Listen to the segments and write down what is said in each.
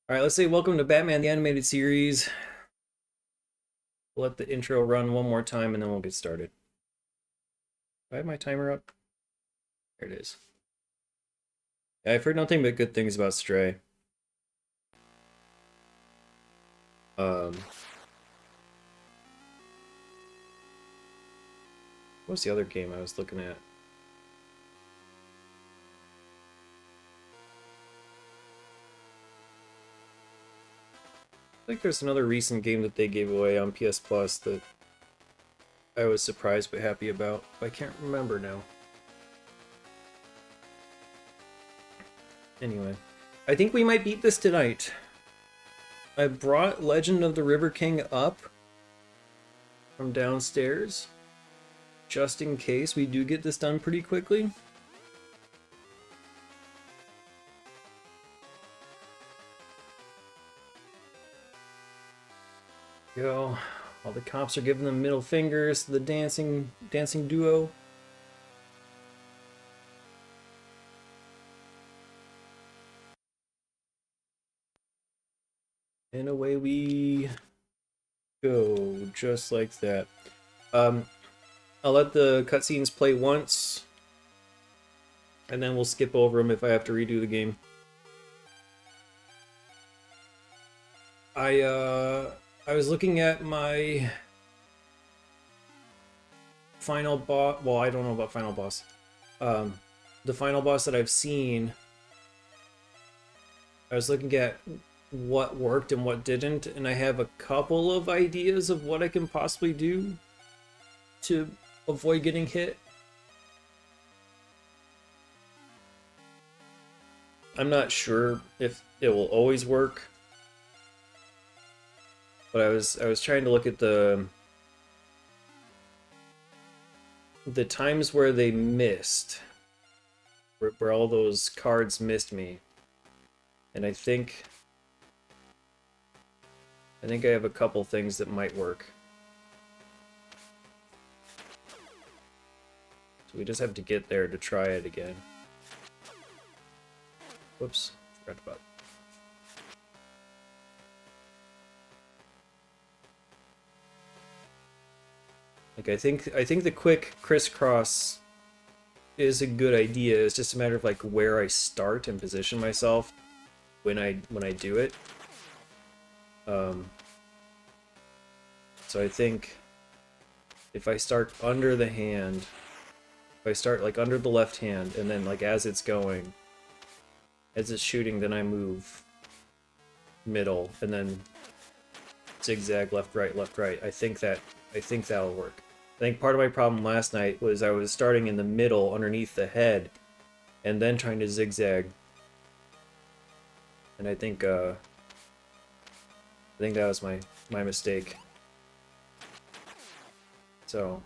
All right, let's say welcome to Batman the Animated Series. We'll let the intro run one more time and then we'll get started. Do I have my timer up? There it is. Yeah, I've heard nothing but good things about Stray. Um, what was the other game I was looking at? I think there's another recent game that they gave away on PS Plus that I was surprised but happy about. I can't remember now. Anyway, I think we might beat this tonight. I brought Legend of the River King up from downstairs, just in case we do get this done pretty quickly. Go. All the cops are giving them middle fingers to the dancing duo. And away we go, just like that. I'll let the cutscenes play once, and then we'll skip over them if I have to redo the game. I was looking at my final boss. Well, I don't know about final boss. The final boss that I've seen. I was looking at what worked and what didn't, and I have a couple of ideas of what I can possibly do to avoid getting hit. I'm not sure if it will always work, but I was trying to look at the times where they missed, where all those cards missed me, and I think I have a couple things that might work. So we just have to get there to try it again. Whoops, forgot about it. Like I think the quick crisscross is a good idea. It's just a matter of like where I start and position myself when I do it. So I think if I start under the hand, if I start like under the left hand, and then like as it's going, as it's shooting, then I move middle, and then zigzag left right. I think that'll work. I think part of my problem last night was I was starting in the middle underneath the head, and then trying to zigzag. And I think that was my mistake. So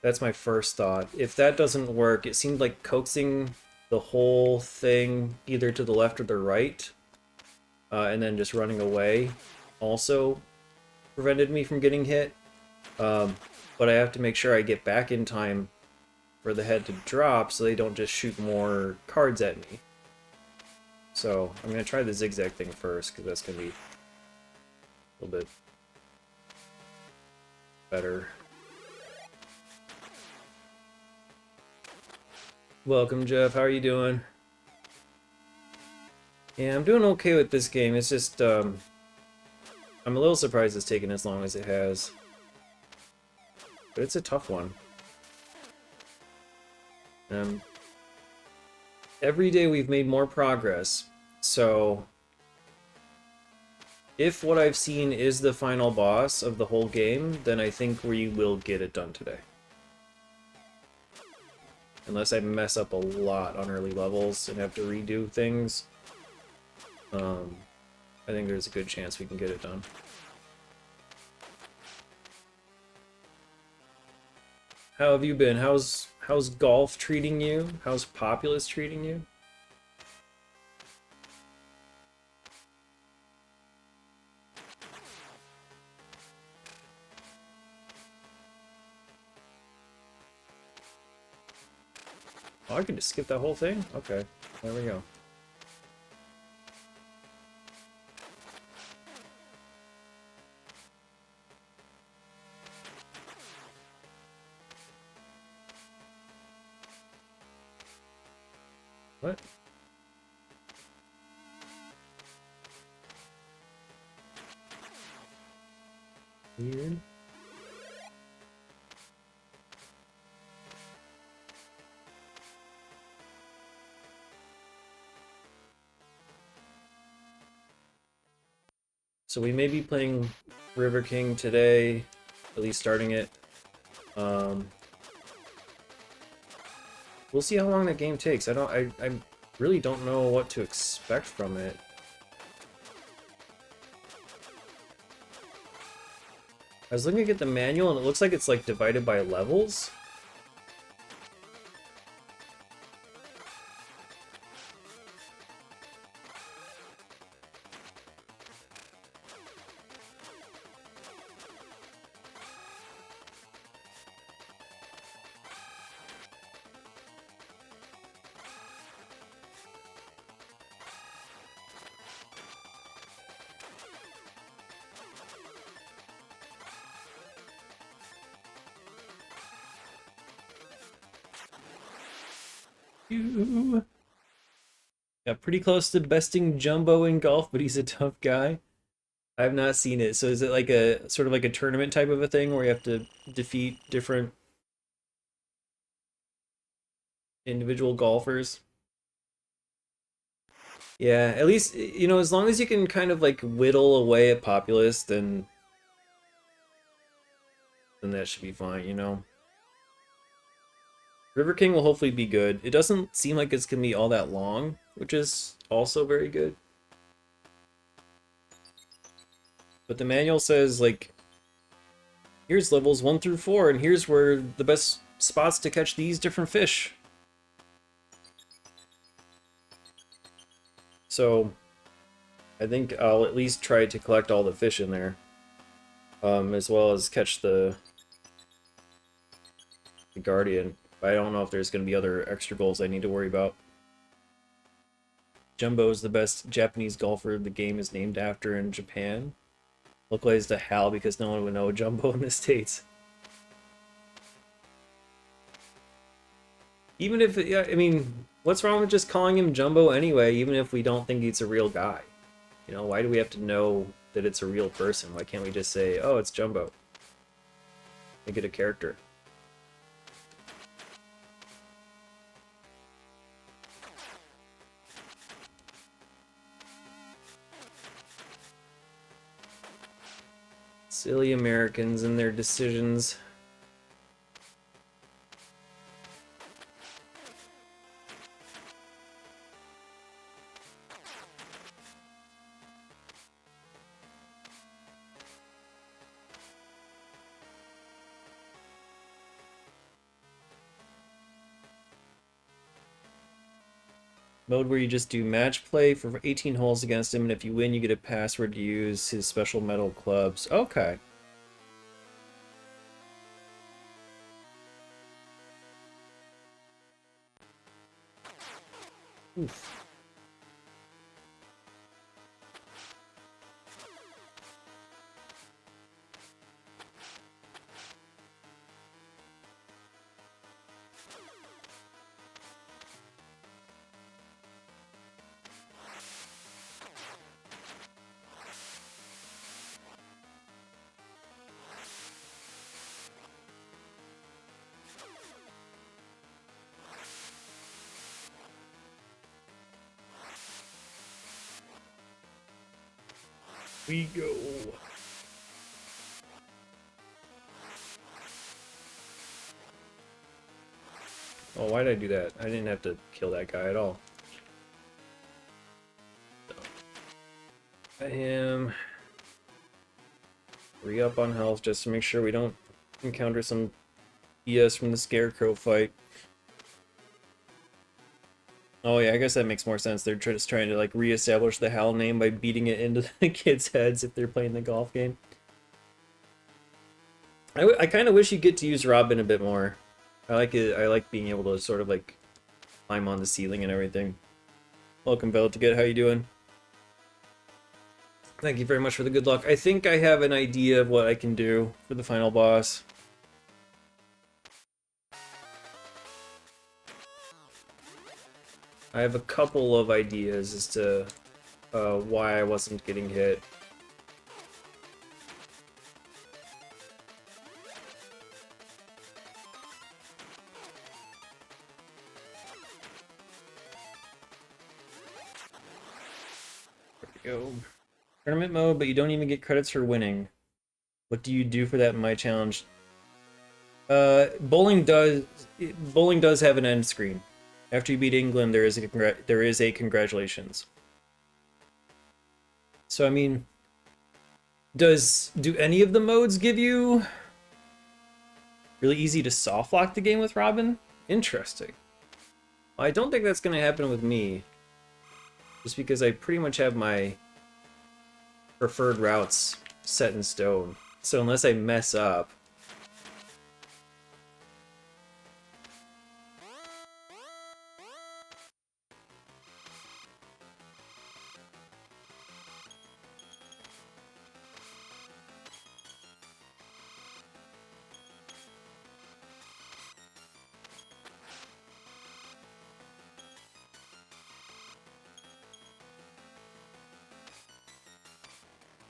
that's my first thought. If that doesn't work, it seemed like coaxing the whole thing either to the left or the right, and then just running away also prevented me from getting hit. But I have to make sure I get back in time for the head to drop so they don't just shoot more cards at me. So I'm going to try the zigzag thing first, because that's going to be a little bit better. Welcome, Jeff. How are you doing? Yeah, I'm doing okay with this game. It's just, I'm a little surprised it's taken as long as it has. But it's a tough one. Every day we've made more progress, so if what I've seen is the final boss of the whole game, then I think we will get it done today. Unless I mess up a lot on early levels and have to redo things, I think there's a good chance we can get it done. How have you been? How's golf treating you? How's Populous treating you? Oh, I can just skip that whole thing? Okay, there we go. What? Weird. So we may be playing River King today, at least starting it. We'll see how long that game takes. I really don't know what to expect from it. I was looking at the manual and it looks like it's like divided by levels. Yeah, pretty close to besting Jumbo in golf, but he's a tough guy. I have not seen it. So is it like a sort of like a tournament type of a thing where you have to defeat different individual golfers? Yeah, at least, you know, as long as you can kind of like whittle away at Populous, then that should be fine, you know. River King will hopefully be good. It doesn't seem like it's gonna be all that long, which is also very good. But the manual says, like, here's levels 1 through 4, and here's where the best spots to catch these different fish. So, I think I'll at least try to collect all the fish in there. As well as catch the Guardian. But I don't know if there's going to be other extra goals I need to worry about. Jumbo is the best Japanese golfer the game is named after in Japan. Localized to Hal because no one would know Jumbo in the States. Even if, yeah, I mean, what's wrong with just calling him Jumbo anyway, even if we don't think he's a real guy? You know, why do we have to know that it's a real person? Why can't we just say, oh, it's Jumbo? Make it a character. Silly Americans and their decisions. Mode where you just do match play for 18 holes against him, and if you win, you get a password to use his special metal clubs. Okay. Oof. We go. Oh, why did I do that? I didn't have to kill that guy at all. I am re-up on health just to make sure we don't encounter some BS from the Scarecrow fight. Oh yeah, I guess that makes more sense. They're just trying to like reestablish the Hal name by beating it into the kids' heads if they're playing the golf game. I kind of wish you get to use Robin a bit more. I like it. I like being able to sort of like climb on the ceiling and everything. Welcome, Veltiget. How you doing? Thank you very much for the good luck. I think I have an idea of what I can do for the final boss. I have a couple of ideas as to why I wasn't getting hit. There we go. Tournament mode, but you don't even get credits for winning. What do you do for that in my challenge? Bowling does have an end screen. After you beat England, there is a congratulations. So I mean, do any of the modes give you really easy to soft lock the game with Robin? Interesting. Well, I don't think that's gonna happen with me, just because I pretty much have my preferred routes set in stone. So unless I mess up.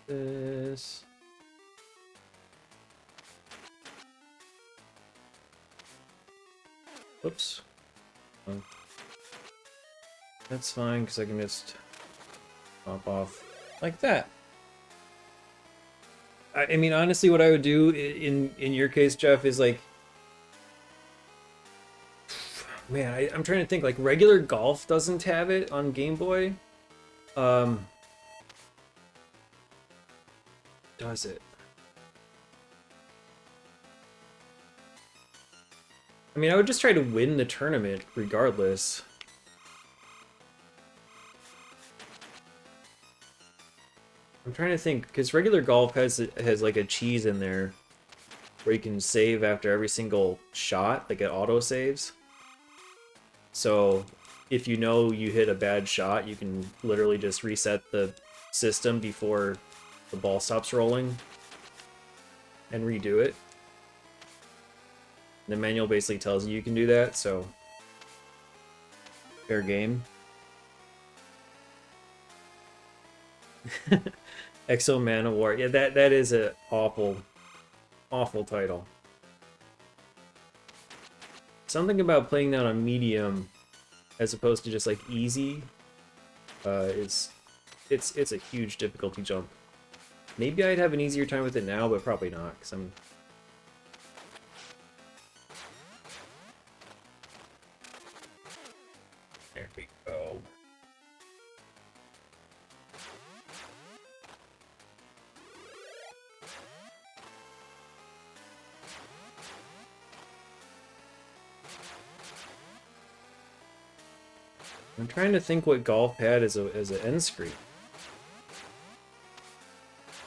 This. Whoops. Oh. That's fine, because I can just pop off like that. I mean, honestly, what I would do in your case, Jeff, is like, man, I'm trying to think. Like, regular golf doesn't have it on Game Boy. Does it? I mean, I would just try to win the tournament regardless. I'm trying to think, because regular golf has like a cheese in there where you can save after every single shot, like it auto saves. So if you know you hit a bad shot, you can literally just reset the system before the ball stops rolling and redo it. The manual basically tells you can do that, so fair game. Exo Manowar. Yeah, that is a awful title. Something about playing that on medium as opposed to just like easy it's a huge difficulty jump. Maybe I'd have an easier time with it now, but probably not, because I'm... There we go. I'm trying to think what golf had as an end screen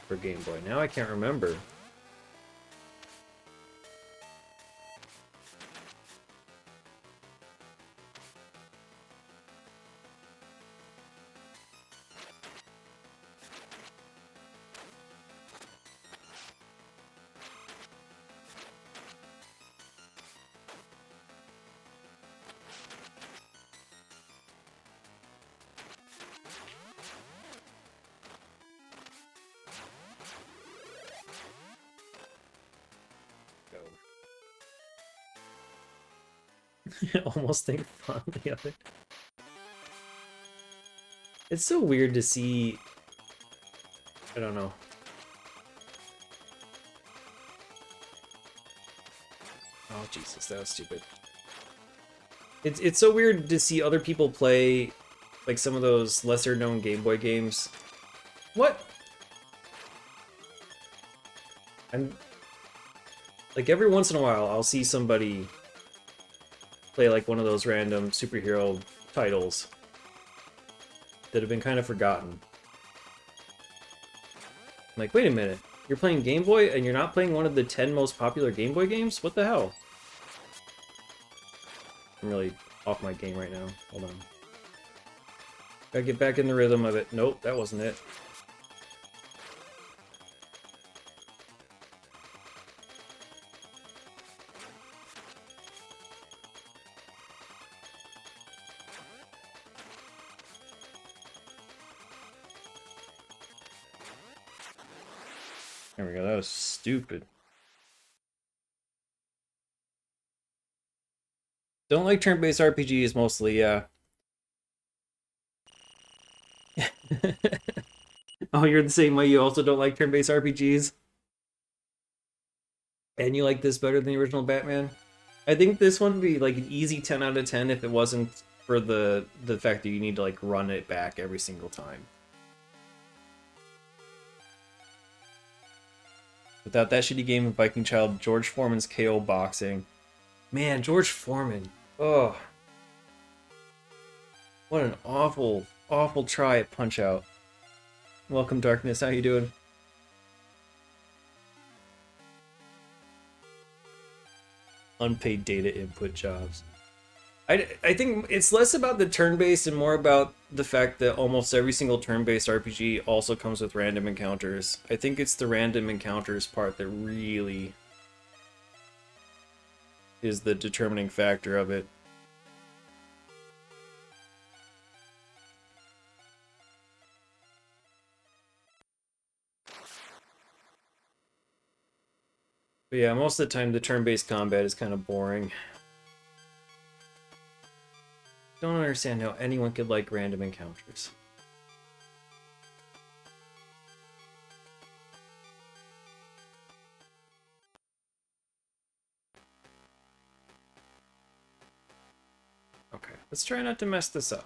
for Game Boy. Now I can't remember. Almost think fondly of it. It's so weird to see. I don't know. Oh Jesus, that was stupid. It's so weird to see other people play like some of those lesser known Game Boy games. What? I'm like every once in a while I'll see somebody play like one of those random superhero titles that have been kind of forgotten. I'm like, wait a minute, you're playing Game Boy and you're not playing one of the 10 most popular Game Boy games? What the hell? I'm really off my game right now. Hold on. Gotta get back in the rhythm of it. Nope, that wasn't it. There we go, that was stupid. Don't like turn-based RPGs mostly, yeah. Oh, you're the same way, you also don't like turn-based RPGs? And you like this better than the original Batman? I think this one would be like an easy 10 out of 10 if it wasn't for the fact that you need to like run it back every single time. Without that shitty game of Viking Child, George Foreman's KO boxing. Man, George Foreman. Oh, what an awful, awful try at Punch Out. Welcome, Darkness. How you doing? Unpaid data input jobs. I think it's less about the turn-based and more about the fact that almost every single turn-based RPG also comes with random encounters. I think it's the random encounters part that really is the determining factor of it. But yeah, most of the time the turn-based combat is kind of boring. Don't understand how anyone could like random encounters. Okay, let's try not to mess this up.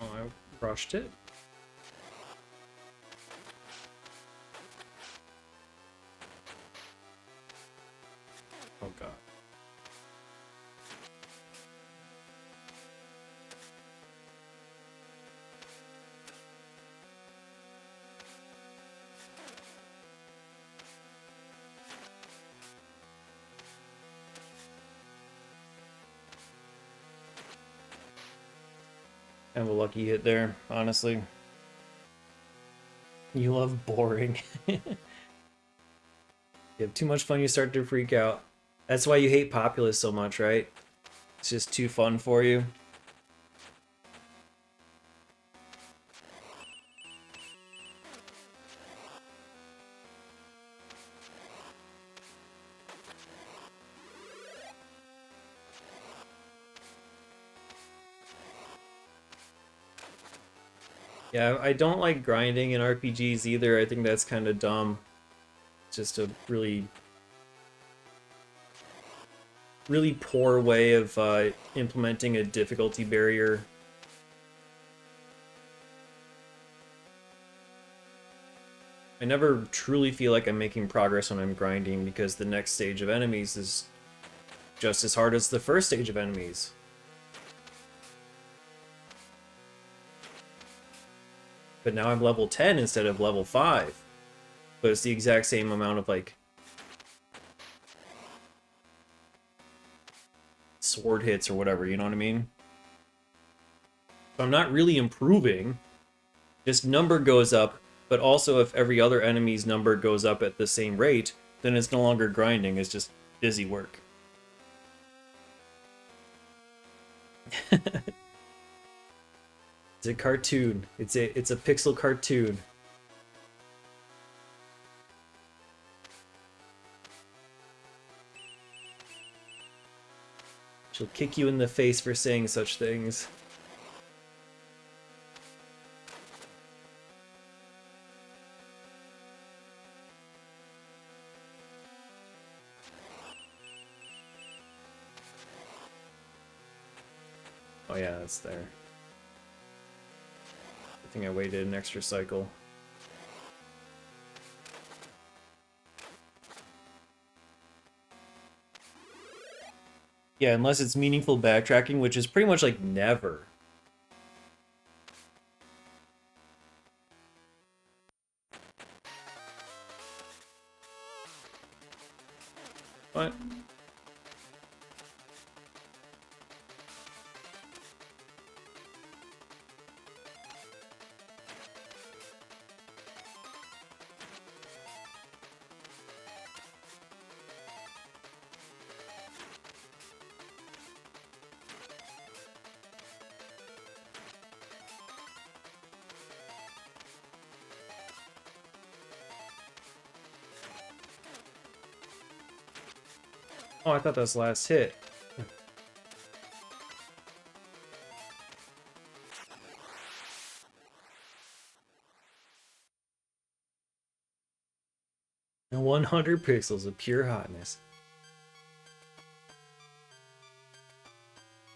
Oh, I rushed it. Oh god. Kind of a lucky hit there, honestly. You love boring. You have too much fun, you start to freak out. That's why you hate Populous so much, right? It's just too fun for you. Yeah, I don't like grinding in RPGs either. I think that's kind of dumb. It's just a really, really poor way of implementing a difficulty barrier. I never truly feel like I'm making progress when I'm grinding because the next stage of enemies is just as hard as the first stage of enemies. But now I'm level 10 instead of level 5. But it's the exact same amount of, like, sword hits or whatever, you know what I mean? So I'm not really improving. Just number goes up, but also if every other enemy's number goes up at the same rate, then it's no longer grinding, it's just busy work. It's a cartoon. It's a pixel cartoon. She'll kick you in the face for saying such things. Oh yeah, that's there. I think I waited an extra cycle. Yeah, unless it's meaningful backtracking, which is pretty much like never. What? Oh, I thought that was the last hit. And 100 pixels of pure hotness.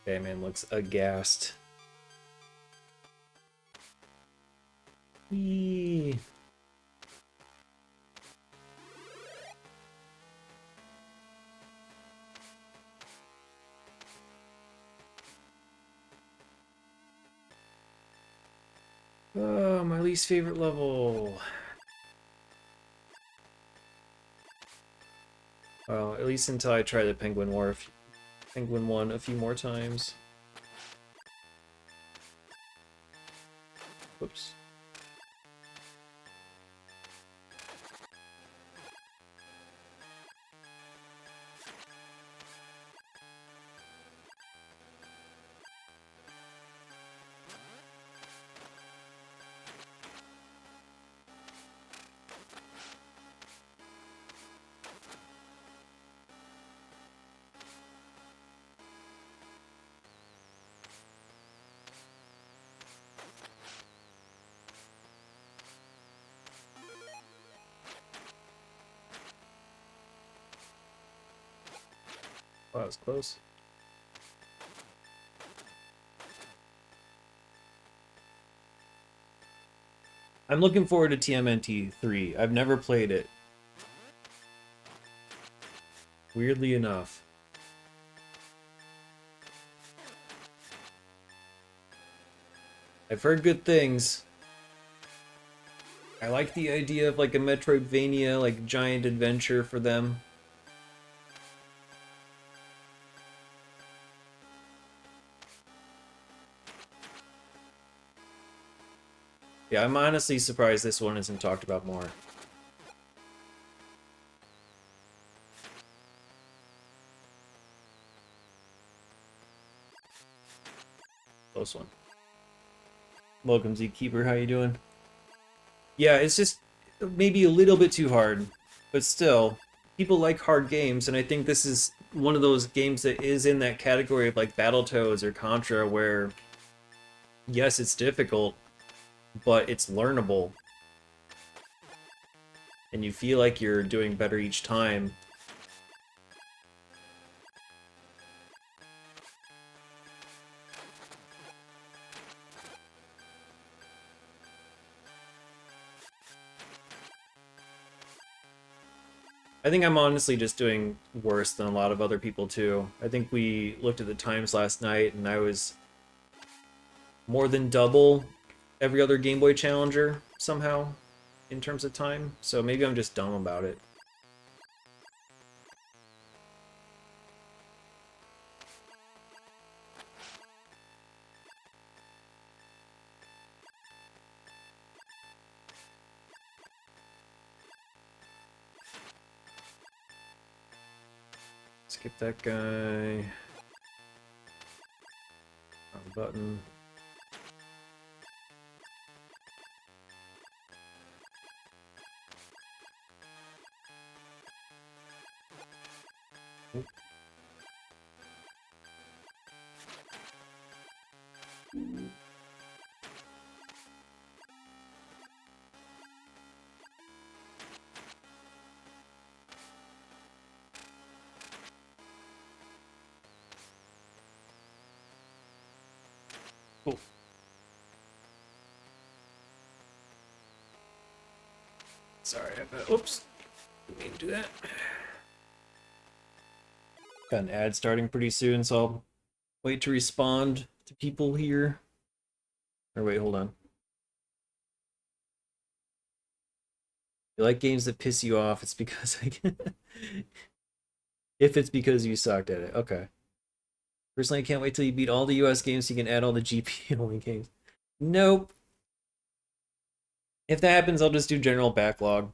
Batman looks aghast. Eee. Oh, my least favorite level. Well, at least until I try the Penguin Wharf. Penguin one a few more times. Whoops. Wow, that was close. I'm looking forward to TMNT 3. I've never played it. Weirdly enough. I've heard good things. I like the idea of like a Metroidvania, like giant adventure for them. Yeah, I'm honestly surprised this one isn't talked about more. Close one. Welcome, Zkeeper. How you doing? Yeah, it's just maybe a little bit too hard, but still, people like hard games, and I think this is one of those games that is in that category of like Battletoads or Contra, where yes, it's difficult, but it's learnable, and you feel like you're doing better each time. I think I'm honestly just doing worse than a lot of other people too. I think we looked at the times last night and I was more than double every other Game Boy Challenger somehow in terms of time. So maybe I'm just dumb about it. Skip that guy. Wrong button. Oop. Cool. Sorry, oops. Didn't mean to do that. Got an ad starting pretty soon, so I'll wait to respond to people here. Or wait, hold on. You like games that piss you off, it's because I If it's because you sucked at it. Okay. Personally, I can't wait till you beat all the US games so you can add all the GP only games. Nope. If that happens, I'll just do general backlog.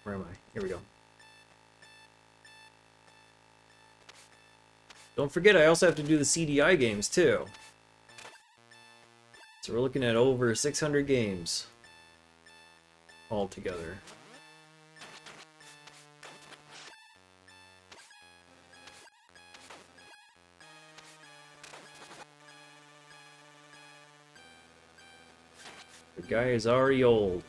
Where am I? Here we go. Don't forget, I also have to do the CDI games, too. So we're looking at over 600 games altogether. The guy is already old.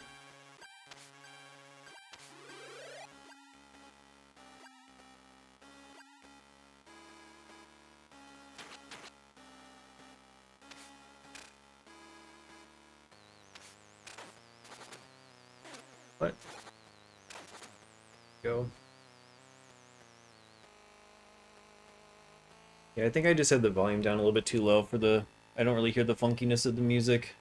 What? Go. Yeah, I think I just had the volume down a little bit too low for the... I don't really hear the funkiness of the music.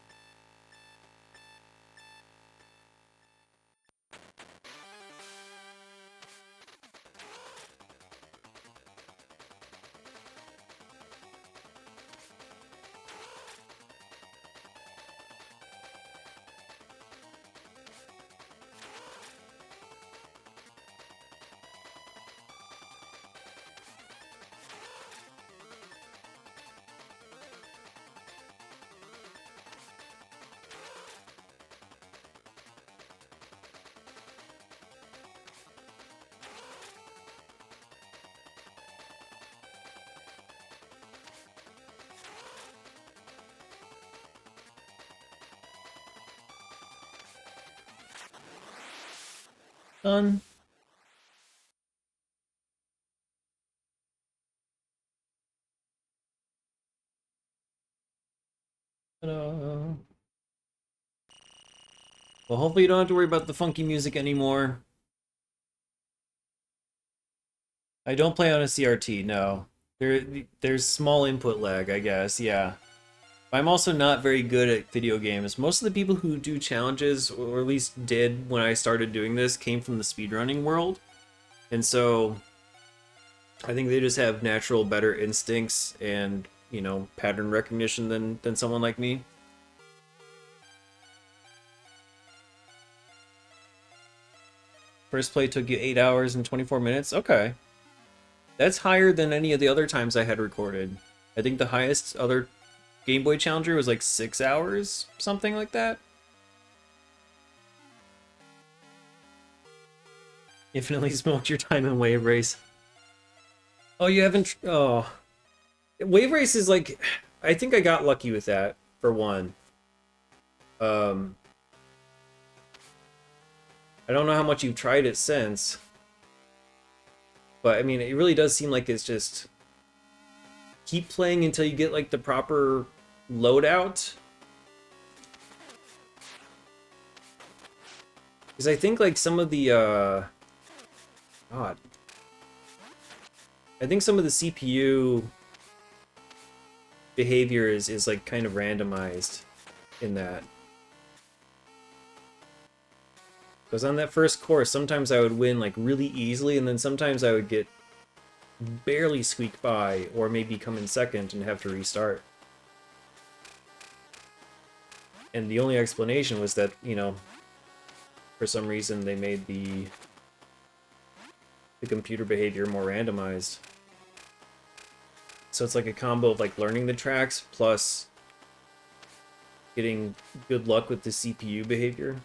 Done. Ta-da. Well, hopefully you don't have to worry about the funky music anymore. I don't play on a CRT, no. There's small input lag, I guess, yeah. I'm also not very good at video games. Most of the people who do challenges, or at least did when I started doing this, came from the speedrunning world. And so I think they just have natural better instincts and, you know, pattern recognition than someone like me. First play took you 8 hours and 24 minutes? Okay. That's higher than any of the other times I had recorded. I think the highest other Game Boy Challenger was like 6 hours, something like that. Infinitely smoked your time in Wave Race. Oh, you haven't... Oh. Wave Race is like... I think I got lucky with that, for one. I don't know how much you've tried it since. But, I mean, it really does seem like it's just... Keep playing until you get, like, the proper loadout. Because I think, like, some of the, God. I think some of the CPU behavior is like, kind of randomized in that. Because on that first course, sometimes I would win, like, really easily, and then sometimes I would get barely squeak by, or maybe come in second and have to restart. And the only explanation was that, you know, for some reason they made the computer behavior more randomized. So it's like a combo of like learning the tracks plus getting good luck with the CPU behavior.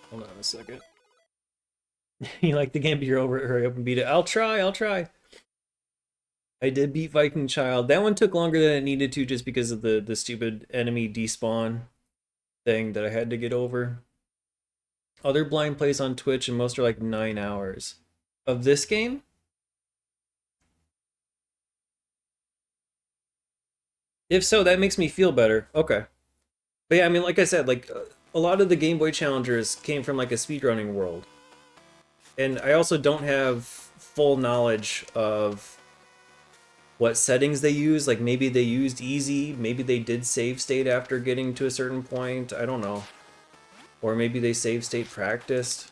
Hold on a second. You like the game, but you're over it. Hurry up and beat it. I'll try. I did beat Viking Child. That one took longer than it needed to just because of the stupid enemy despawn thing that I had to get over. Other blind plays on Twitch, and most are like 9 hours. Of this game? If so, that makes me feel better. Okay. But yeah, I mean, like I said, like a lot of the Game Boy challengers came from like a speedrunning world. And I also don't have full knowledge of what settings they use. Like maybe they used easy, maybe they did save state after getting to a certain point. I don't know. Or maybe they save state practiced.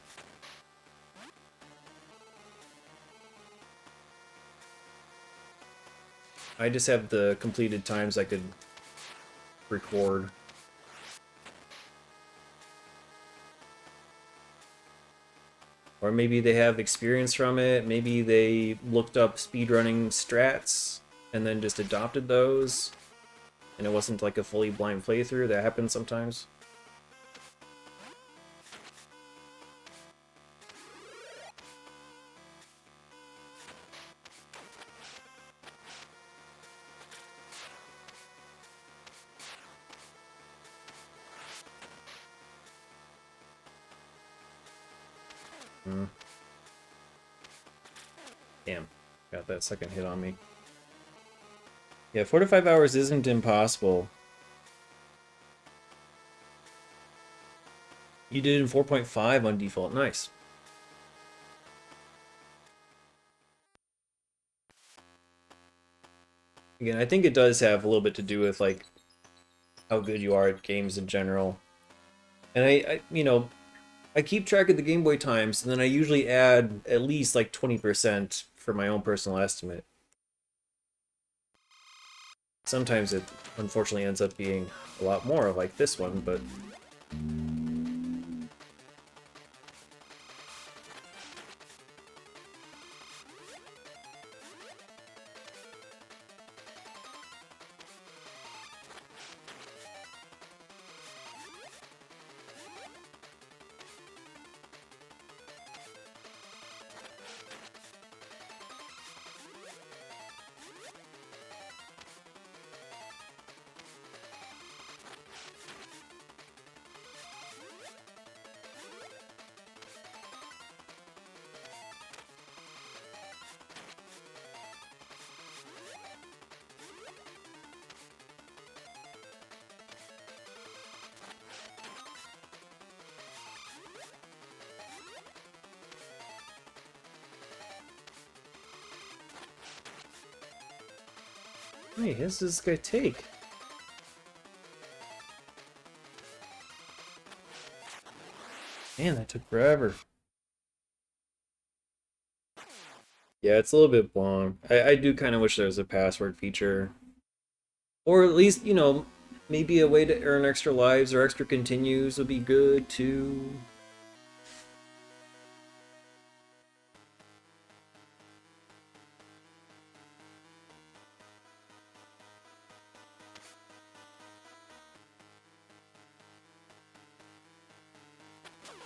I just have the completed times I could record. Or maybe they have experience from it. Maybe they looked up speedrunning strats and then just adopted those. And it wasn't like a fully blind playthrough. That happens sometimes. Damn. Got that second hit on me. Yeah, 4 to 5 hours isn't impossible. You did it in 4.5 on default. Nice. Again, I think it does have a little bit to do with like how good you are at games in general. And I keep track of the Game Boy times, and then I usually add at least like 20% for my own personal estimate. Sometimes it unfortunately ends up being a lot more, like this one, but... Hey, how does this guy take? Man, that took forever. Yeah, it's a little bit long. I do kind of wish there was a password feature. Or at least, maybe a way to earn extra lives or extra continues would be good too.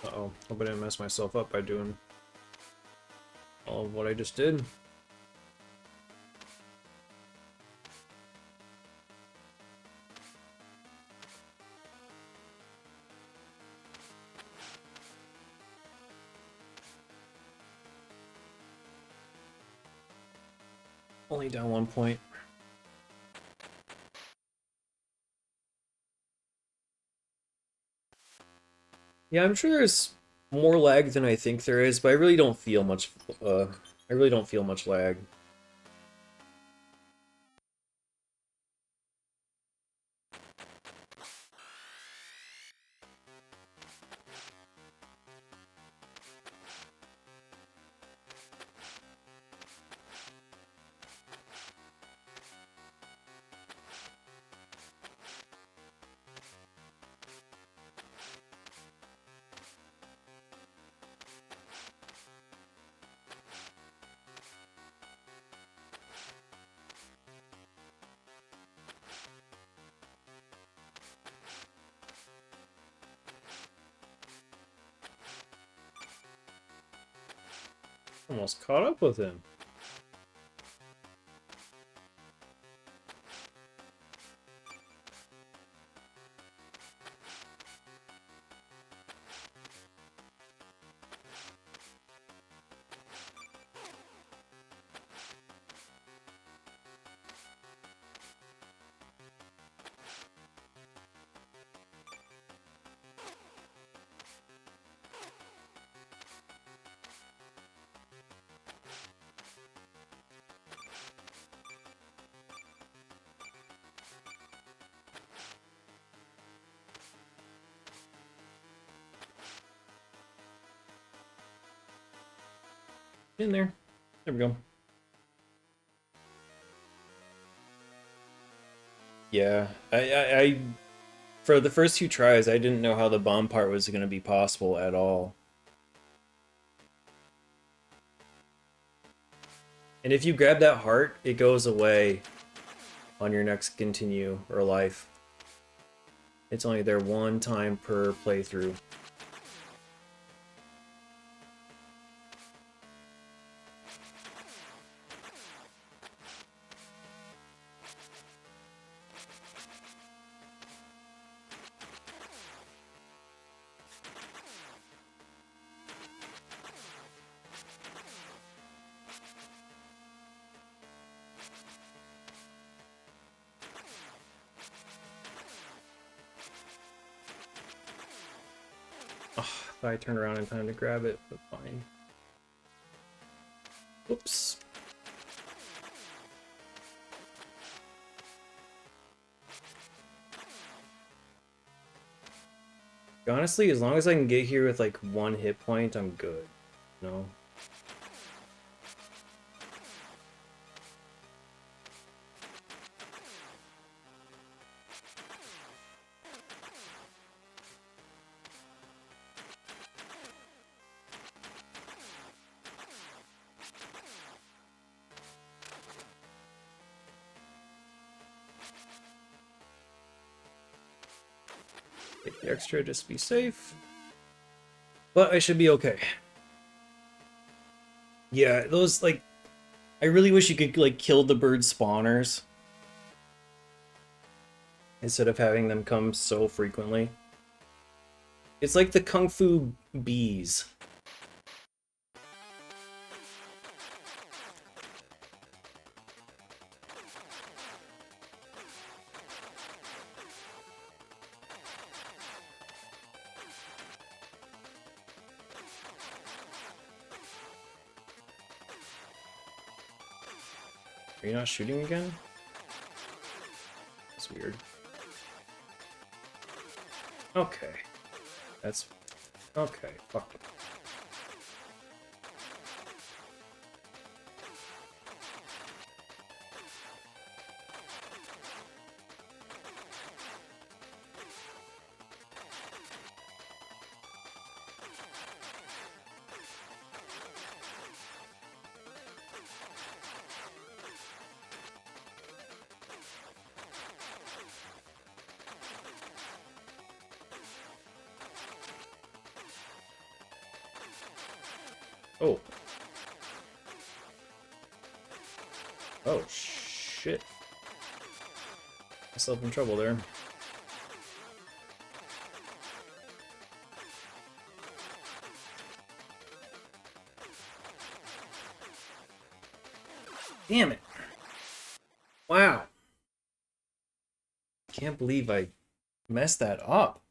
Uh-oh, hope I didn't mess myself up by doing all of what I just did. Only down 1 point. Yeah, I'm sure there's more lag than I think there is, but I really don't feel much. I really don't feel much lag. Almost caught up with him. In there. There we go. Yeah, I for the first two tries, I didn't know how the bomb part was going to be possible at all. And if you grab that heart, it goes away on your next continue or life. It's only there one time per playthrough. Oh, if I turn around in time to grab it, but fine. Oops. Honestly, as long as I can get here with like one hit point, I'm good. No. Take the extra, just be safe. But I should be okay. Yeah, those, like, I really wish you could, like, kill the bird spawners instead of having them come so frequently. It's like the Kung Fu bees. Are you not shooting again? That's weird. Okay. That's... Okay, fuck. Oh. Oh, shit. Myself in trouble there. Damn it. Wow. Can't believe I messed that up.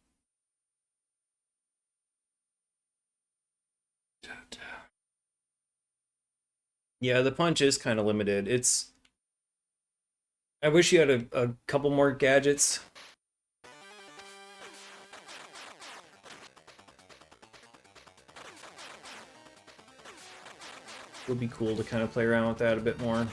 Yeah, the punch is kind of limited. It's... I wish you had a couple more gadgets. Would be cool to kind of play around with that a bit more.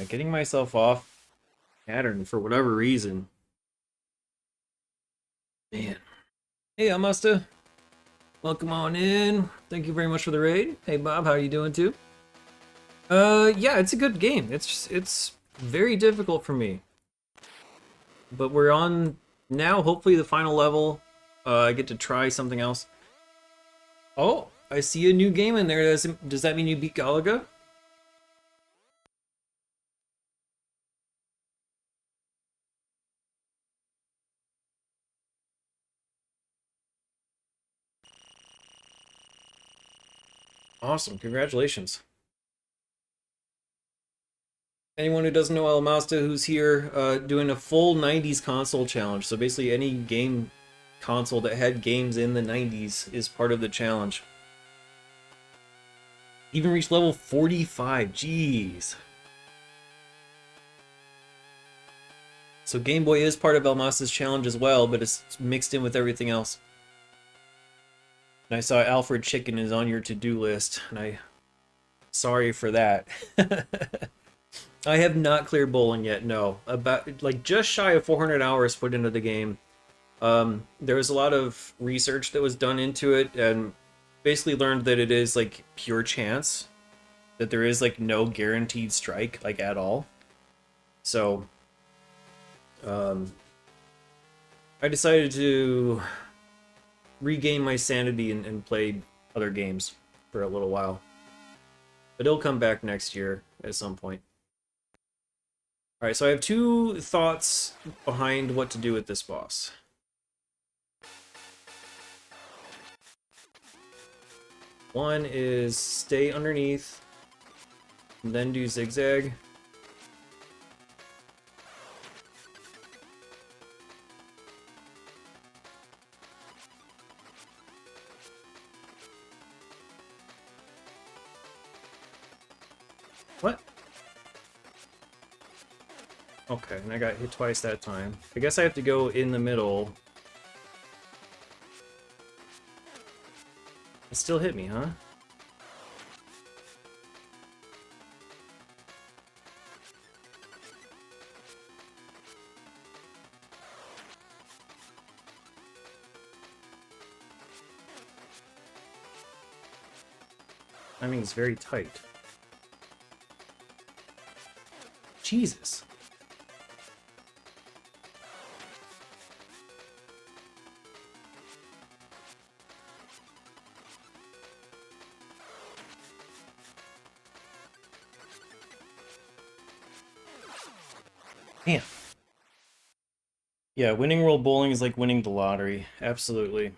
Getting myself off pattern for whatever reason. Man. Hey, Amasta. Welcome on in. Thank you very much for the raid. Hey, Bob, how are you doing too? Yeah, it's a good game. It's very difficult for me. But we're on now, hopefully the final level. I get to try something else. Oh, I see a new game in there. Does that mean you beat Galaga? Awesome, congratulations. Anyone who doesn't know El Mazda who's here doing a full 90s console challenge. So basically any game console that had games in the 90s is part of the challenge. Even reached level 45, jeez. So Game Boy is part of El Mazda's challenge as well, but it's mixed in with everything else. And I saw Alfred Chicken is on your to-do list, and I... Sorry for that. I have not cleared bowling yet, no. About, like, just shy of 400 hours put into the game. There was a lot of research that was done into it, and basically learned that it is, like, pure chance. That there is, like, no guaranteed strike, like, at all. So, I decided to regain my sanity and play other games for a little while. But it'll come back next year at some point. Alright, so I have two thoughts behind what to do with this boss. One is stay underneath, and then do zigzag. What? Okay, and I got hit twice that time. I guess I have to go in the middle. It still hit me, huh? I mean, it's very tight. Jesus. Damn. Yeah, winning World Bowling is like winning the lottery. Absolutely.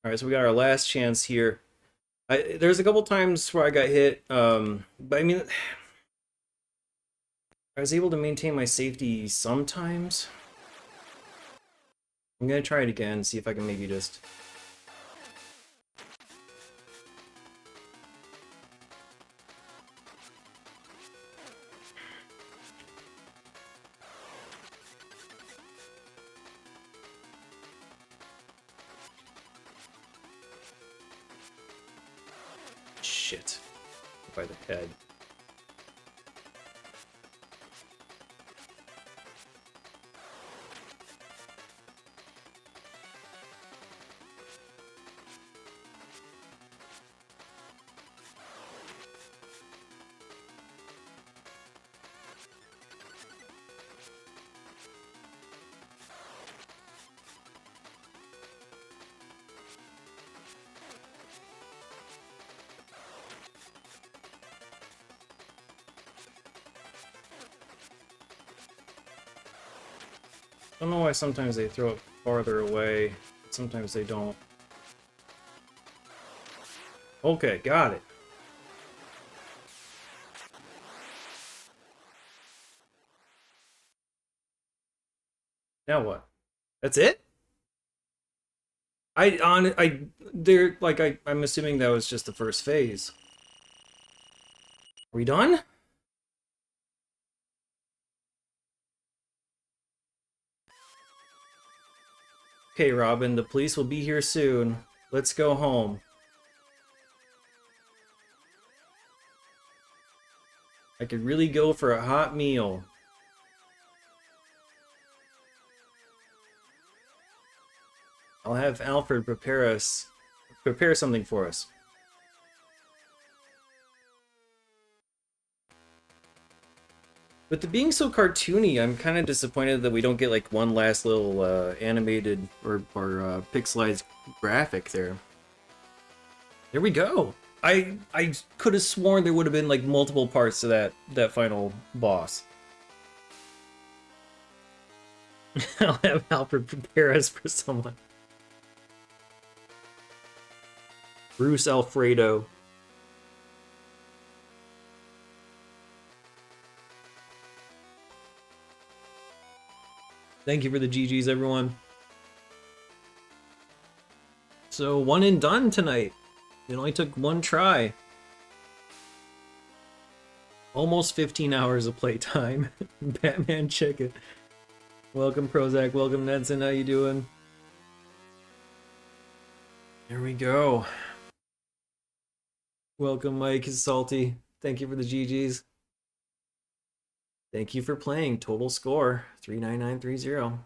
Alright, so we got our last chance here. There's a couple times where I got hit, but I mean, I was able to maintain my safety sometimes. I'm gonna try it again, see if I can maybe just... Shit. By the head. I don't know why sometimes they throw it farther away, but sometimes they don't. Okay, got it. Now what? That's it? I'm assuming that was just the first phase. Are we done? Okay, Robin, the police will be here soon. Let's go home. I could really go for a hot meal. I'll have Alfred prepare something for us. With it being so cartoony, I'm kind of disappointed that we don't get like one last little animated or pixelized graphic there. There we go. I could have sworn there would have been like multiple parts to that final boss. I'll have Alfred prepare us for someone. Bruce Alfredo. Thank you for the GGs, everyone. So, one and done tonight. It only took one try. Almost 15 hours of playtime. Batman Chicken. Welcome, Prozac. Welcome, Nedson. How you doing? There we go. Welcome, Mike is Salty. Thank you for the GGs. Thank you for playing. Total score 39930.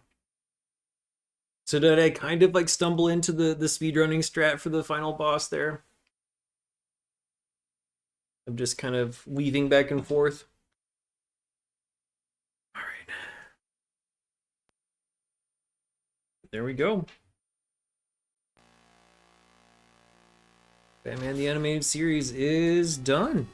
So did I kind of like stumble into the speedrunning strat for the final boss there? I'm just kind of weaving back and forth. All right. There we go. Batman the Animated Series is done.